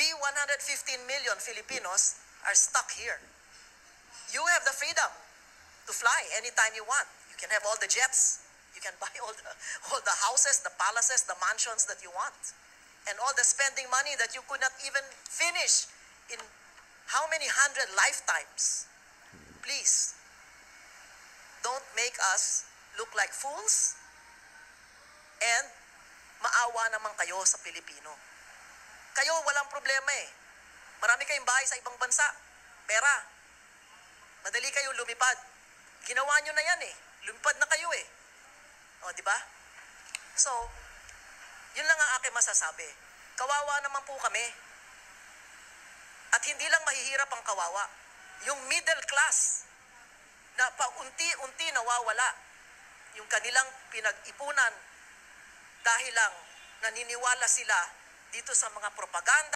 We 115 million Filipinos are stuck here. You have the freedom to fly anytime you want. You can have all the jets. You can buy all the houses, the palaces, the mansions that you want. And all the spending money that you could not even finish in how many 100 lifetimes. Please, don't make us look like fools, and maawa naman kayo sa Pilipino. Kayo walang problema eh. Marami kayong bahay sa ibang bansa. Pera. Madali kayo lumipad. Ginawa nyo na yan eh. Lumipad na kayo eh. O, di ba? So, yun lang ang aking masasabi. Kawawa naman po kami. At hindi lang mahihirap ang kawawa. Yung middle class na paunti-unti nawawala. Yung kanilang pinag-ipunan dahil lang naniniwala sila dito sa mga propaganda.